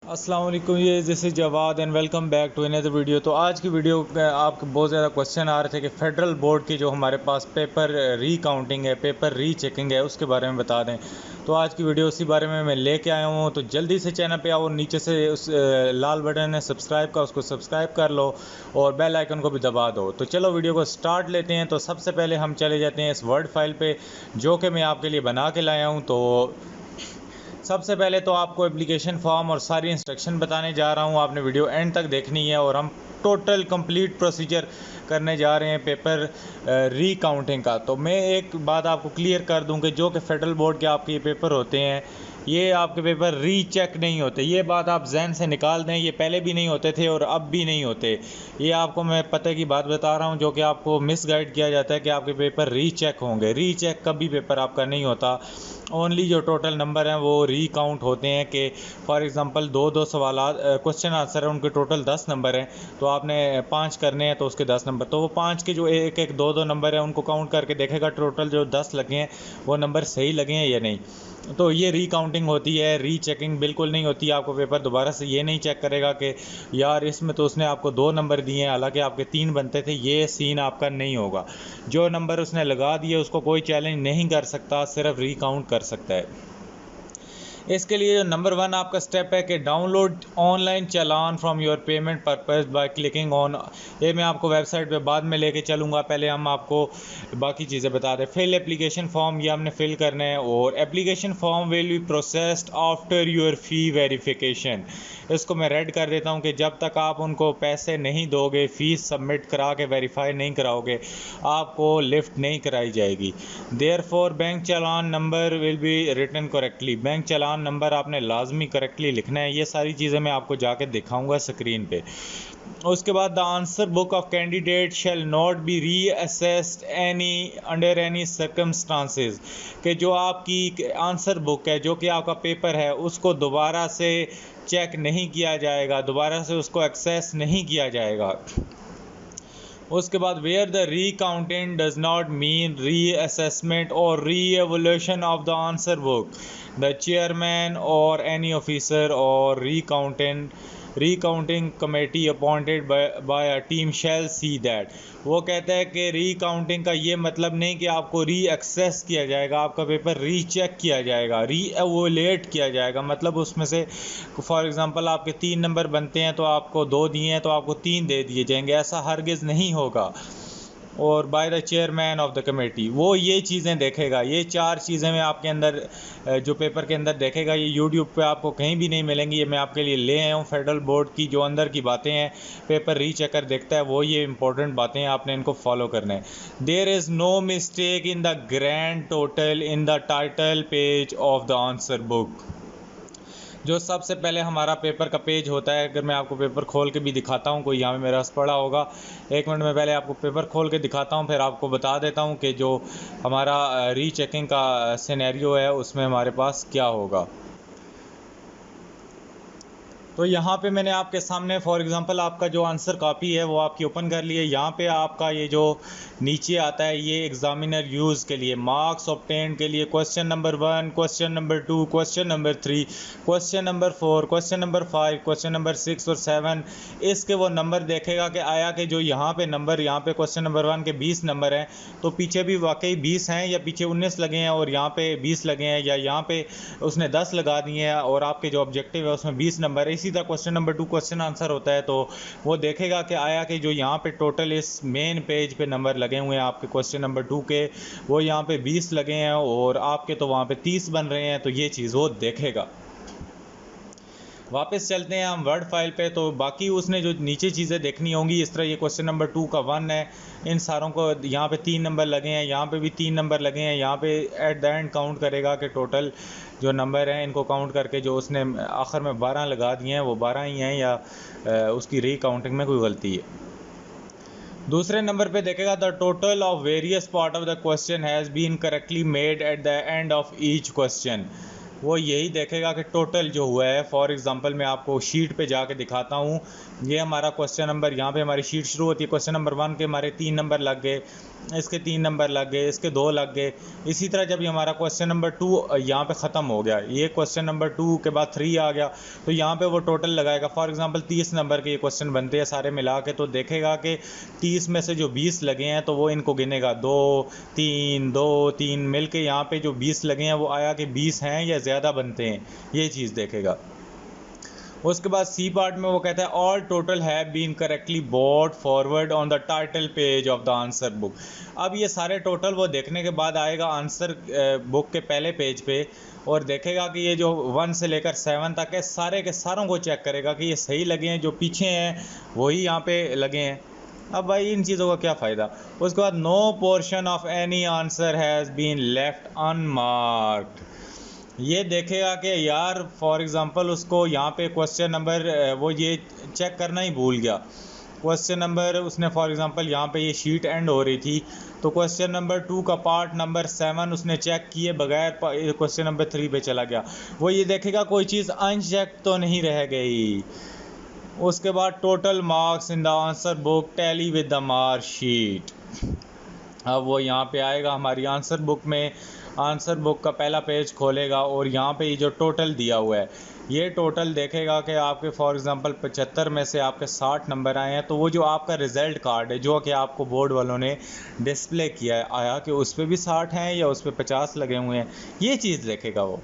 अस्सलाम वालेकुम, ये this is Jawad and welcome back to another video. तो आज की वीडियो आपके बहुत ज़्यादा क्वेश्चन आ रहे थे कि फेडरल बोर्ड की जो हमारे पास पेपर रीकाउंटिंग है, पेपर रीचेकिंग है, उसके बारे में बता दें। तो आज की वीडियो उसी बारे में मैं लेके आया हूँ। तो जल्दी से चैनल पे आओ, नीचे से उस लाल बटन है सब्सक्राइब का, उसको सब्सक्राइब कर लो और बेल आइकन को भी दबा दो। तो चलो वीडियो को स्टार्ट लेते हैं। तो सबसे पहले हम चले जाते हैं इस वर्ड फाइल पे जो कि मैं आपके लिए बना के लाया हूँ। तो सबसे पहले तो आपको एप्लीकेशन फॉर्म और सारी इंस्ट्रक्शन बताने जा रहा हूँ, आपने वीडियो एंड तक देखनी है। और हम टोटल कंप्लीट प्रोसीजर करने जा रहे हैं पेपर रीकाउंटिंग का। तो मैं एक बात आपको क्लियर कर दूं कि जो कि फेडरल बोर्ड के आपके ये पेपर होते हैं, ये आपके पेपर रीचेक नहीं होते। ये बात आप जहन से निकाल दें, ये पहले भी नहीं होते थे और अब भी नहीं होते। ये आपको मैं पते की बात बता रहा हूँ जो कि आपको मिसगाइड किया जाता है कि आपके पेपर रीचेक होंगे। रीचेक कभी पेपर आपका नहीं होता। ओनली जो टोटल नंबर हैं वो रीकाउंट होते हैं कि फॉर एग्जांपल दो दो सवाल क्वेश्चन आंसर है, उनके टोटल 10 नंबर हैं। तो आपने 5 करने हैं तो उसके 10 नंबर, तो वो 5 के जो एक एक दो दो नंबर हैं उनको काउंट करके देखेगा टोटल जो 10 लगे हैं वो नंबर सही लगे हैं या नहीं। तो ये रीकाउंटिंग होती है, रीचेकिंग बिल्कुल नहीं होती। आपको पेपर दोबारा से ये नहीं चेक करेगा कि यार इसमें तो उसने आपको 2 नंबर दिए हैं हालांकि आपके 3 बनते थे। ये सीन आपका नहीं होगा। जो नंबर उसने लगा दिए उसको कोई चैलेंज नहीं कर सकता, सिर्फ रीकाउंट कर सकता है। इसके लिए जो नंबर 1 आपका स्टेप है कि download online challan from your payment purpose by clicking on. ये मैं आपको वेबसाइट पे बाद में लेके चलूँगा, पहले हम आपको बाकी चीज़ें बता दें। फिल एप्लीकेशन फॉर्म, ये हमने फिल करना है। और application form will be processed after your fee verification. इसको मैं रेड कर देता हूँ कि जब तक आप उनको पैसे नहीं दोगे, फ़ीस सबमिट करा के वेरीफाई नहीं कराओगे, आपको लिफ्ट नहीं कराई जाएगी। Therefore bank challan number will be written correctly. Bank challan number आपने लाजमी करेक्टली लिखना है। ये सारी चीज़ें मैं आपको जाके दिखाऊंगा स्क्रीन पे। उसके बाद the answer book of candidate shall not be reassessed any under any circumstances. कि जो आपकी आंसर बुक है, जो कि आपका पेपर है, उसको दोबारा से चेक नहीं किया जाएगा, दोबारा से उसको एक्सेस नहीं किया जाएगा। उसके बाद where the recounting does not mean reassessment or reevaluation of the answer book, the chairman or any officer or recounting committee appointed by a team shall see that. वो कहता है कि रीकाउंटिंग का ये मतलब नहीं कि आपको री एक्सेस किया जाएगा, आपका पेपर रीचेक किया जाएगा, रीएवोलेट किया जाएगा। मतलब उसमें से फॉर एग्जांपल आपके 3 नंबर बनते हैं तो आपको 2 दिए हैं तो आपको 3 दे दिए जाएंगे, ऐसा हरगिज़ नहीं होगा। और by the chairman of the committee, वो ये चीज़ें देखेगा। ये 4 चीज़ें मैं आपके अंदर जो पेपर के अंदर देखेगा, ये यूट्यूब पे आपको कहीं भी नहीं मिलेंगी। ये मैं आपके लिए ले आया हूँ। फेडरल बोर्ड की जो अंदर की बातें हैं, पेपर रीचेकर देखता है वो, ये इंपॉर्टेंट बातें हैं, आपने इनको फॉलो करना है। There is no mistake in the grand total in the title page of the answer book. जो सबसे पहले हमारा पेपर का पेज होता है, अगर मैं आपको पेपर खोल के भी दिखाता हूँ, कोई यहाँ पे मेरा पास पड़ा होगा, 1 मिनट में पहले आपको पेपर खोल के दिखाता हूँ, फिर आपको बता देता हूँ कि जो हमारा रीचेकिंग का सिनेरियो है उसमें हमारे पास क्या होगा। तो यहाँ पे मैंने आपके सामने फॉर एग्जांपल आपका जो आंसर कॉपी है वो आपकी ओपन कर ली है। यहाँ पे आपका ये जो नीचे आता है ये एग्जामिनर यूज़ के लिए, मार्क्स ऑब्टेन के लिए, question number 1, question number 2, question number 3, question number 4, question number 5, question number 6 और 7, इसके वो नंबर देखेगा कि आया कि जो यहाँ पे नंबर, यहाँ पे क्वेश्चन नंबर 1 के 20 नंबर हैं तो पीछे भी वाकई 20 हैं या पीछे 19 लगे हैं और यहाँ पे 20 लगे हैं, या यहाँ पे उसने 10 लगा दिए हैं और आपके जो ऑब्जेक्टिव है उसमें 20 नंबर है। इसी तरह क्वेश्चन नंबर 2 क्वेश्चन आंसर होता है तो वो देखेगा कि आया कि जो यहाँ पे टोटल इस मेन पेज पे नंबर लगे हुए हैं आपके क्वेश्चन नंबर 2 के, वो यहाँ पे 20 लगे हैं और आपके तो वहाँ पे 30 बन रहे हैं, तो ये चीज़ वो देखेगा। वापस चलते हैं हम वर्ड फाइल पे। तो बाकी उसने जो नीचे चीज़ें देखनी होंगी, इस तरह ये क्वेश्चन नंबर 2 का 1 है, इन सारों को यहाँ पे 3 नंबर लगे हैं, यहाँ पे भी 3 नंबर लगे हैं, यहाँ पे एट द एंड काउंट करेगा कि टोटल जो नंबर हैं इनको काउंट करके जो उसने आखिर में 12 लगा दिए हैं वो 12 ही हैं या उसकी रीकाउंटिंग में कोई गलती है। दूसरे नंबर पे देखेगा the total of various part of the question has been correctly made at the end of each question. वो यही देखेगा कि टोटल जो हुआ है। फॉर एग्जांपल मैं आपको शीट पे जाके दिखाता हूँ। ये हमारा क्वेश्चन नंबर, यहाँ पे हमारी शीट शुरू होती है। क्वेश्चन नंबर 1 के हमारे 3 नंबर लग गए, इसके 3 नंबर लग गए, इसके 2 लग गए। इसी तरह जब ये हमारा क्वेश्चन नंबर 2 यहाँ पे ख़त्म हो गया, ये क्वेश्चन नंबर 2 के बाद 3 आ गया, तो यहाँ पे वो टोटल लगाएगा। फॉर एग्जांपल 30 नंबर के ये क्वेश्चन बनते हैं सारे मिला के, तो देखेगा कि 30 में से जो 20 लगे हैं तो वो इनको गिनेगा, 2 3 मिल के यहाँ पे जो 20 लगे हैं वो आया कि 20 हैं या ज़्यादा बनते हैं, ये चीज़ देखेगा। उसके बाद सी पार्ट में वो कहता है all total have been correctly brought forward on the title page of the answer book. अब ये सारे टोटल वो देखने के बाद आएगा आंसर बुक के पहले पेज पे और देखेगा कि ये जो 1 से लेकर 7 तक है सारे के सारों को चेक करेगा कि ये सही लगे हैं, जो पीछे हैं वही यहाँ पे लगे हैं। अब भाई इन चीज़ों का क्या फ़ायदा। उसके बाद no portion of any answer has been left unmarked. ये देखेगा कि यार फॉर एग्जांपल उसको यहाँ पे क्वेश्चन नंबर वो ये चेक करना ही भूल गया। क्वेश्चन नंबर उसने फॉर एग्जांपल यहाँ पे ये शीट एंड हो रही थी, तो क्वेश्चन नंबर 2 का पार्ट नंबर 7 उसने चेक किए बगैर क्वेश्चन नंबर 3 पे चला गया। वो ये देखेगा कोई चीज़ अनचेक तो नहीं रह गई। उसके बाद total marks in the answer book tally with the mark sheet. अब वो यहाँ पे आएगा हमारी आंसर बुक में, आंसर बुक का पहला पेज खोलेगा और यहाँ पे ये जो टोटल दिया हुआ है ये टोटल देखेगा कि आपके फॉर एग्जांपल 75 में से आपके 60 नंबर आए हैं, तो वो जो आपका रिज़ल्ट कार्ड है जो कि आपको बोर्ड वालों ने डिस्प्ले किया है आया कि उस पर भी 60 हैं या उस पर 50 लगे हुए हैं, ये चीज़ देखेगा वो।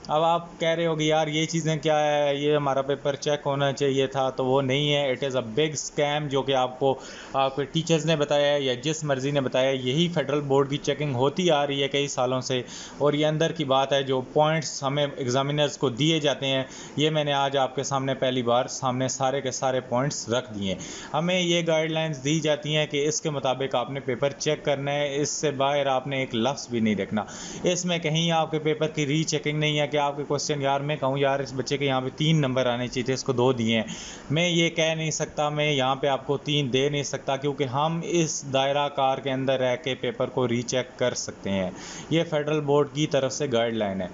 अब आप कह रहे हो कि यार ये चीज़ें क्या है, ये हमारा पेपर चेक होना चाहिए था, तो वो नहीं है। It is a big scam जो कि आपको आपके टीचर्स ने बताया है या जिस मर्ज़ी ने बताया, यही फेडरल बोर्ड की चेकिंग होती आ रही है कई सालों से। और ये अंदर की बात है, जो पॉइंट्स हमें एग्जामिनर्स को दिए जाते हैं ये मैंने आज आपके सामने पहली बार सामने सारे के सारे पॉइंट्स रख दिए। हमें ये गाइडलाइंस दी जाती हैं कि इसके मुताबिक आपने पेपर चेक करना है, इससे बाहर आपने एक लफ्ज़ भी नहीं देखना। इसमें कहीं आपके पेपर की री चेकिंग नहीं है कि आपके क्वेश्चन यार मैं कहूँ यार इस बच्चे के यहाँ पे 3 नंबर आने चाहिए थे, इसको 2 दिए हैं, मैं ये कह नहीं सकता, मैं यहाँ पे आपको 3 दे नहीं सकता, क्योंकि हम इस दायरा कार के अंदर रह के पेपर को रीचेक कर सकते हैं। ये फेडरल बोर्ड की तरफ से गाइडलाइन है।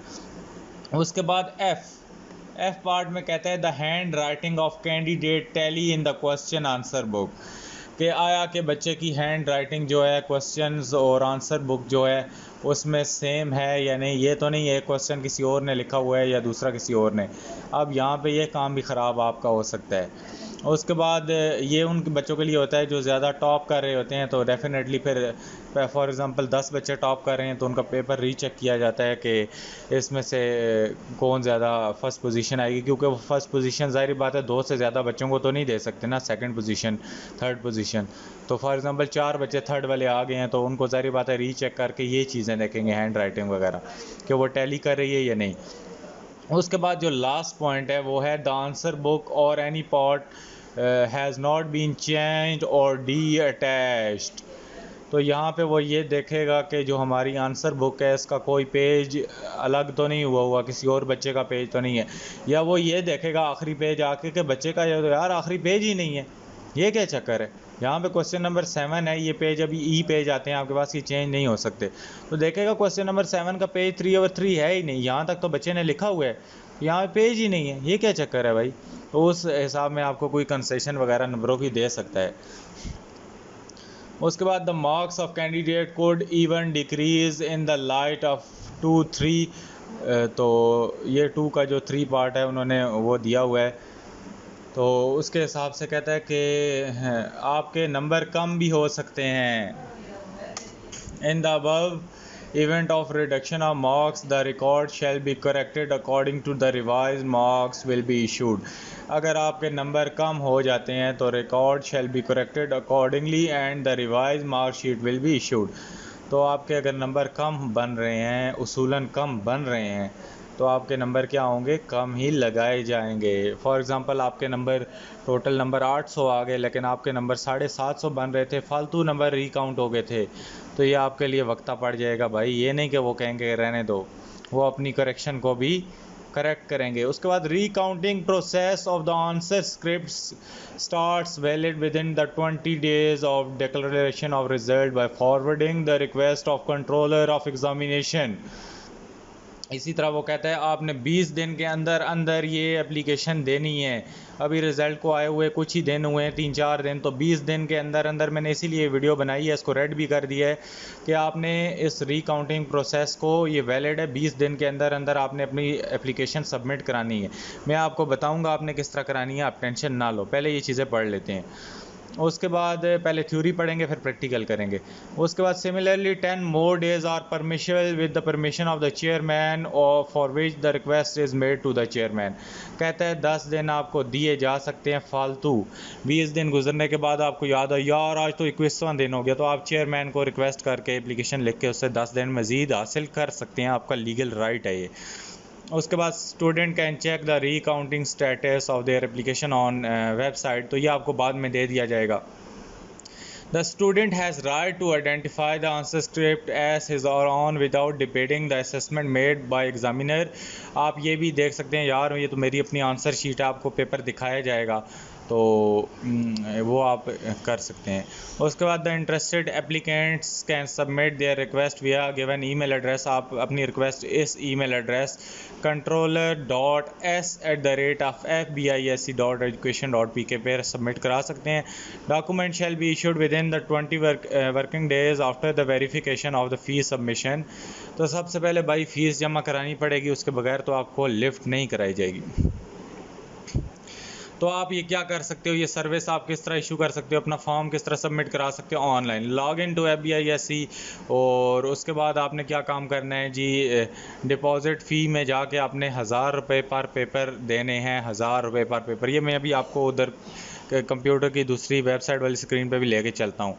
उसके बाद एफ पार्ट में कहता है the hand writing of candidate tally in the question answer book, कि आया कि बच्चे की हैंड राइटिंग जो है क्वेश्चंस और आंसर बुक जो है उसमें सेम है या नहीं। ये तो नहीं है क्वेश्चन किसी और ने लिखा हुआ है या दूसरा किसी और ने। अब यहाँ पे ये काम भी ख़राब आपका हो सकता है। उसके बाद ये उन बच्चों के लिए होता है जो ज़्यादा टॉप कर रहे होते हैं, तो डेफिनेटली फिर फॉर एग्जांपल 10 बच्चे टॉप कर रहे हैं तो उनका पेपर रीचेक किया जाता है कि इसमें से कौन ज़्यादा फर्स्ट पोजीशन आएगी, क्योंकि वो फर्स्ट पोजीशन ज़ाहिर बात है 2 से ज़्यादा बच्चों को तो नहीं दे सकते ना, सेकंड पोजीशन थर्ड पोजीशन। तो फॉर एग्जांपल 4 बच्चे थर्ड वाले आ गए हैं तो उनको ज़ाहिर बात है रीचेक करके ये चीज़ें देखेंगे हैंड राइटिंग वगैरह कि वो टैली कर रही है या नहीं। उसके बाद जो लास्ट पॉइंट है वो है द आंसर बुक और any part has not been changed और डी अटैच्ड। तो यहाँ पे वो ये देखेगा कि जो हमारी आंसर बुक है इसका कोई पेज अलग तो नहीं हुआ किसी और बच्चे का पेज तो नहीं है, या वो ये देखेगा आखिरी पेज आके कि बच्चे का यार आखिरी पेज ही नहीं है, ये क्या चक्कर है। यहाँ पे क्वेश्चन नंबर 7 है, ये पेज अभी ई पेज आते हैं आपके पास, ये चेंज नहीं हो सकते। तो देखेगा क्वेश्चन नंबर 7 का पेज 3/3 है ही नहीं, यहाँ तक तो बच्चे ने लिखा हुआ है, यहाँ पे पेज ही नहीं है, ये क्या चक्कर है भाई। तो उस हिसाब में आपको कोई कंसेशन वगैरह नंबरों की दे सकता है। उसके बाद the marks of candidate code even decrease in the light of 2 3। तो ये 2 का जो 3 पार्ट है उन्होंने वो दिया हुआ है, तो उसके हिसाब से कहता है कि आपके नंबर कम भी हो सकते हैं। In the above event of reduction of marks the record shall be corrected according to the revised marks will be issued। अगर आपके नंबर कम हो जाते हैं तो record shall be corrected accordingly and the revised mark sheet will be issued। तो आपके अगर number कम बन रहे हैं, उसूलन कम बन रहे हैं, तो आपके नंबर क्या होंगे, कम ही लगाए जाएंगे। फॉर एग्ज़ाम्पल आपके नंबर टोटल नंबर 800 आ गए लेकिन आपके नंबर 750 बन रहे थे, फालतू नंबर रिकाउंट हो गए थे, तो ये आपके लिए वक्ता पड़ जाएगा भाई। ये नहीं कि वो कहेंगे रहने दो, वो अपनी करेक्शन को भी करेक्ट करेंगे। उसके बाद recounting process of the answer scripts starts valid within the 20 days of declaration of result by forwarding the request of controller of examination. इसी तरह वो कहता है आपने 20 दिन के अंदर अंदर ये एप्लीकेशन देनी है। अभी रिज़ल्ट को आए हुए कुछ ही दिन हुए हैं, 3-4 दिन, तो 20 दिन के अंदर अंदर मैंने इसीलिए वीडियो बनाई है, इसको रेड भी कर दिया है कि आपने इस रिकाउंटिंग प्रोसेस को, ये वैलिड है, 20 दिन के अंदर अंदर आपने अपनी एप्लीकेशन सबमिट करानी है। मैं आपको बताऊँगा आपने किस तरह करानी है, आप टेंशन ना लो, पहले ये चीज़ें पढ़ लेते हैं। उसके बाद पहले थ्योरी पढ़ेंगे फिर प्रैक्टिकल करेंगे। उसके बाद similarly 10 more days are permissible with the permission of the chairman और for which the request is made to the chairman. कहता है 10 दिन आपको दिए जा सकते हैं फालतू। 20 दिन गुजरने के बाद आपको याद है यार आज तो 21वां दिन हो गया, तो आप चेयरमैन को रिक्वेस्ट करके एप्लीकेशन लिख के उससे 10 दिन मज़ीद हासिल कर सकते हैं, आपका लीगल राइट है ये। उसके बाद student can check the recounting status of their application on website, तो ये आपको बाद में दे दिया जाएगा। The student has right to identify the answer script as his और on without debating the assessment made by examiner. आप ये भी देख सकते हैं यार ये तो मेरी अपनी आंसर शीट है, आपको पेपर दिखाया जाएगा, तो वो आप कर सकते हैं। उसके बाद the interested applicants can submit there request विया गिवन ईमेल एड्रेस। आप अपनी रिक्वेस्ट इस ईमेल एड्रेस controller.s@the-fbisc.education.pk पर सबमिट करा सकते हैं। Document shall be issued with in the 20 working days after the verification of the fees submission. तो सबसे पहले भाई फ़ीस जमा करानी पड़ेगी, उसके बगैर तो आपको लिफ्ट नहीं कराई जाएगी। तो आप ये क्या कर सकते हो, ये सर्विस आप किस तरह इशू कर सकते हो, अपना फॉर्म किस तरह सबमिट करा सकते हो online. Log in to FBISC और उसके बाद आपने क्या काम करना है जी, डिपॉजिट फ़ी में जाके आपने 1000 रुपये पर पेपर देने हैं, 1000 रुपये पर पेपर। ये मैं अभी आपको उधर कंप्यूटर की दूसरी वेबसाइट वाली स्क्रीन पे भी लेके चलता हूँ।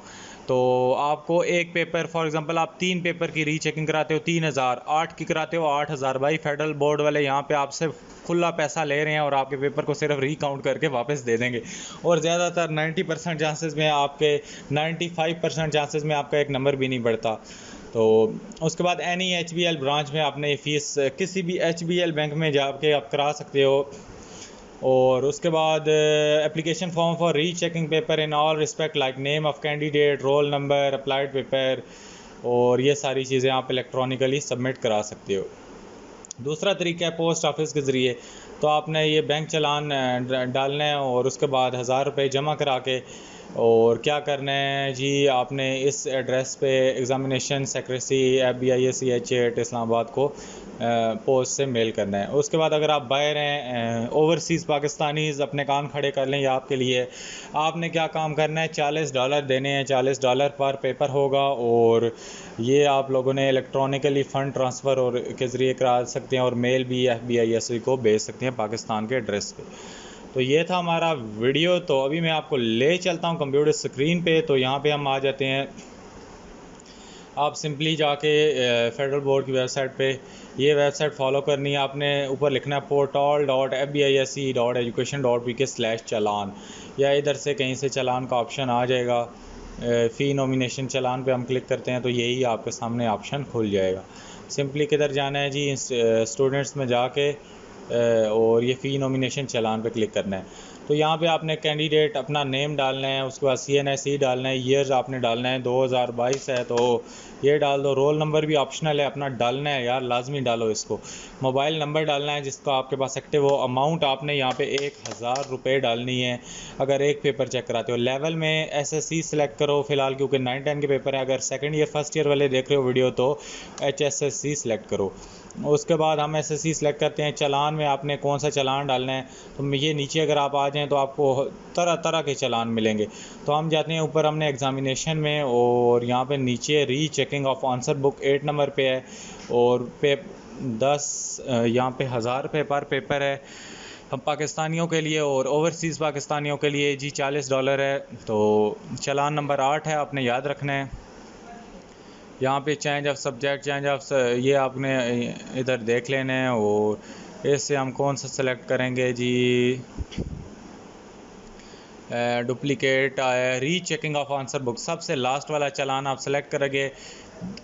तो आपको एक पेपर, फॉर एग्जांपल आप 3 पेपर की रीचेकिंग कराते हो 3000, 8 की कराते हो 8000। भाई फेडरल बोर्ड वाले यहाँ पे आपसे खुला पैसा ले रहे हैं और आपके पेपर को सिर्फ रीकाउंट करके वापस दे देंगे। और ज़्यादातर 90% चांसेस में आपके 95% चांसेस में आपका एक नंबर भी नहीं बढ़ता। तो उसके बाद एनी HBL ब्रांच में आपने ये फ़ीस किसी भी HBL बैंक में जाके आप करा सकते हो। और उसके बाद एप्लीकेशन फॉर्म फॉर री checking paper in all respect like name of candidate, roll number, applied paper, और ये सारी चीज़ें आप इलेक्ट्रॉनिकली सबमिट करा सकते हो। दूसरा तरीका है पोस्ट ऑफिस के ज़रिए। तो आपने ये बैंक चालान डालना है और उसके बाद 1000 रुपये जमा करा के, और क्या करना है जी, आपने इस एड्रेस पे एग्ज़ामिनेशन सेक्रेटरी FBISCH इस्लामाबाद को पोस्ट से मेल करना है। उसके बाद अगर आप बाहर हैं, ओवरसीज़ पाकिस्तानीज़ अपने कान खड़े कर लें, ये आपके लिए। आपने क्या काम करना है, $40 देने हैं, $40 पर पेपर होगा, और ये आप लोगों ने इलेक्ट्रॉनिकली फ़ंड ट्रांसफ़र और के ज़रिए करा सकते हैं, और मेल भी FBISC को भेज सकते हैं पाकिस्तान के एड्रेस पे। तो ये था हमारा वीडियो। तो अभी मैं आपको ले चलता हूँ कंप्यूटर स्क्रीन पे। तो यहाँ पे हम आ जाते हैं, आप सिंपली जाके फेडरल बोर्ड की वेबसाइट पे, ये वेबसाइट फॉलो करनी है आपने। ऊपर लिखना है portal.fbisc.education.pk/चालान, या इधर से कहीं से चालान का ऑप्शन आ जाएगा। फ़ी नॉमिनेशन चालान पे हम क्लिक करते हैं तो यही आपके सामने ऑप्शन खुल जाएगा। सिंपली किधर जाना है जी, स्टूडेंट्स में जाके और ये फ़ी नॉमिनेशन चालान पे क्लिक करना है। तो यहाँ पे आपने कैंडिडेट अपना नेम डालना है, उसके बाद CNSE डालना है, ईयर्स आपने डालना है 2022 है तो ये डाल दो। रोल नंबर भी ऑप्शनल है, अपना डालना है यार, लाजमी डालो इसको। मोबाइल नंबर डालना है जिसका आपके पास एक्टिव हो। अमाउंट आपने यहाँ पे 1000 रुपये डालनी है अगर एक पेपर चेक कराते हो। लेवल में SSC सेलेक्ट करो फ़िलहाल, क्योंकि 9-10 के पेपर है। अगर सेकेंड ईयर फर्स्ट ईयर वाले देख रहे हो वीडियो तो HSSC सेलेक्ट करो। उसके बाद हम SSC सेलेक्ट करते हैं। चालान में आपने कौन सा चालान डालना है, तो ये नीचे अगर आप आ जाएँ तो आपको तरह तरह के चालान मिलेंगे। तो हम जाते हैं ऊपर, हमने एग्ज़ामिनेशन में, और यहाँ पे नीचे री checking of answer book 8 number पे है, और पे 10 यहाँ पे 1000 रुपये पर पेपर है हम पाकिस्तानियों के लिए, और ओवरसीज़ पाकिस्तानियों के लिए जी $40 है। तो चालान नंबर 8 है, आपने याद रखना है। यहाँ पे change of subject, change of ये आपने इधर देख लेना है, और इससे हम कौन सा सेलेक्ट करेंगे जी, डुप्लिकेट री चेकिंग ऑफ आंसर बुक, सबसे लास्ट वाला चालान आप सेलेक्ट करेंगे।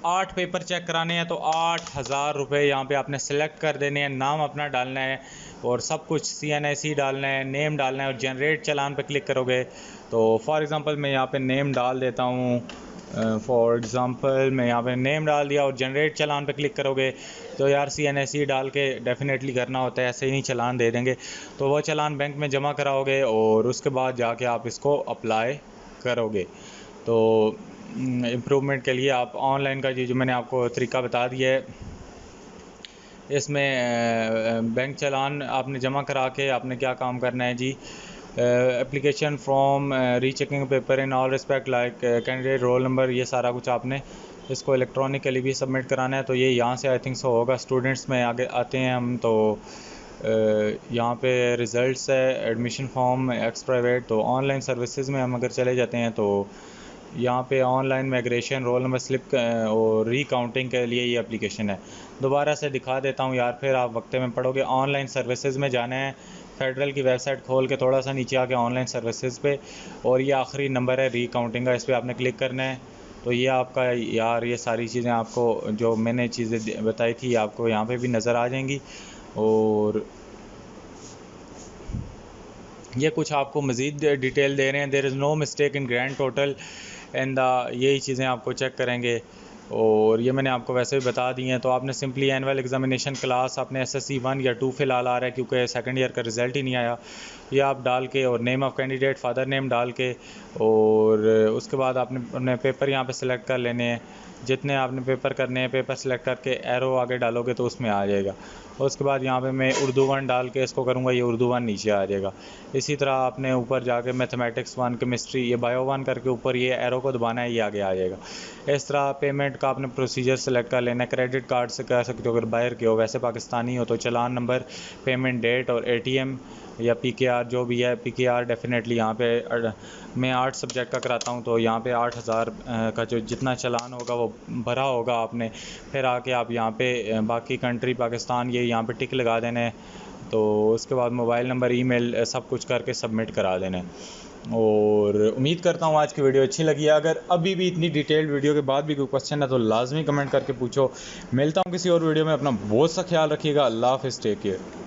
8 पेपर चेक कराने हैं तो 8000 रुपये यहाँ पे आपने सेलेक्ट कर देने हैं। नाम अपना डालना है और सब कुछ CNSE डालना है, नेम डालना है, और जनरेट चालान पे क्लिक करोगे तो फॉर एग्ज़ाम्पल मैं यहाँ पे नेम डाल देता हूँ, फॉर एग्ज़ाम्पल मैं यहाँ पे नेम डाल दिया और जनरेट चालान पे क्लिक करोगे तो यार CNSE डाल के डेफिनेटली करना होता है, ऐसे ही नहीं चालान दे देंगे। तो वो चालान बैंक में जमा कराओगे और उसके बाद जाके आप इसको अप्लाई करोगे। तो इम्प्रूवमेंट के लिए आप ऑनलाइन का जो मैंने आपको तरीका बता दिया है, इसमें बैंक चालान आपने जमा करा के आपने क्या काम करना है जी, application form rechecking paper in all respect like candidate roll number, ये सारा कुछ आपने इसको इलेक्ट्रॉनिकली भी सबमिट कराना है। तो ये यहाँ से आई थिंक सो होगा। स्टूडेंट्स में आगे आते हैं हम, तो यहाँ पे रिज़ल्ट्स है, एडमिशन फॉर्म, एक्स प्राइवेट। तो ऑनलाइन सर्विसेज में हम अगर चले जाते हैं तो यहाँ पे online migration roll number slip और रीकाउंटिंग के लिए ये एप्लीकेशन है। दोबारा से दिखा देता हूँ यार, फिर आप वक्ते में पढ़ोगे। ऑनलाइन सर्विसेज में जाना है, फेडरल की वेबसाइट खोल के थोड़ा सा नीचे आके ऑनलाइन सर्विसेज पे, और ये आखिरी नंबर है रीकाउंटिंग का, इस पर आपने क्लिक करना है। तो ये आपका यार ये सारी चीज़ें आपको जो मैंने चीज़ें बताई थी आपको यहाँ पे भी नज़र आ जाएंगी। और ये कुछ आपको मज़ीद डिटेल दे रहे हैं, there is no mistake in grand total and the, यही चीज़ें आपको चेक करेंगे। और ये मैंने आपको वैसे भी बता दी हैं। तो आपने सिंपली एनुअल एग्जामिनेशन क्लास आपने SSC 1 या 2 फ़िलहाल आ रहा है क्योंकि सेकंड ईयर का रिज़ल्ट ही नहीं आया, ये आप डाल के और name of candidate father name डाल के, और उसके बाद आपने अपने पेपर यहाँ पे सिलेक्ट कर लेने हैं। जितने आपने पेपर करने हैं पेपर सेलेक्ट करके एरो आगे डालोगे तो उसमें आ जाएगा। और उसके बाद यहाँ पे मैं उर्दू 1 डाल के इसको करूँगा, ये उर्दू 1 नीचे आ जाएगा। इसी तरह आपने ऊपर जाके मैथमेटिक्स 1, केमिस्ट्री, ये बायो 1 करके ऊपर ये एरो को दबाना है, ये आगे आ जाएगा। इस तरह पेमेंट का आपने प्रोसीजर सेलेक्ट कर लेना है। क्रेडिट कार्ड से कर सकते हो अगर बाहर के हो, वैसे पाकिस्तानी हो तो चालान नंबर, पेमेंट डेट और ATM या PKR जो भी है। PKR डेफिनेटली यहाँ पे मैं 8 सब्जेक्ट का कराता हूँ, तो यहाँ पे 8000 का जो जितना चालान होगा वो भरा होगा आपने। फिर आके आप यहाँ पे बाकी कंट्री पाकिस्तान ये यहाँ पे टिक लगा देना है। तो उसके बाद मोबाइल नंबर, ईमेल सब कुछ करके सबमिट करा देना है। और उम्मीद करता हूँ आज की वीडियो अच्छी लगी है। अगर अभी भी इतनी डिटेल्ड वीडियो के बाद भी कोई क्वेश्चन है तो लाजमी कमेंट करके पूछो। मिलता हूँ किसी और वीडियो में, अपना बहुत सा ख्याल रखिएगा। अल्लाह हाफ़िज़, टेक केयर।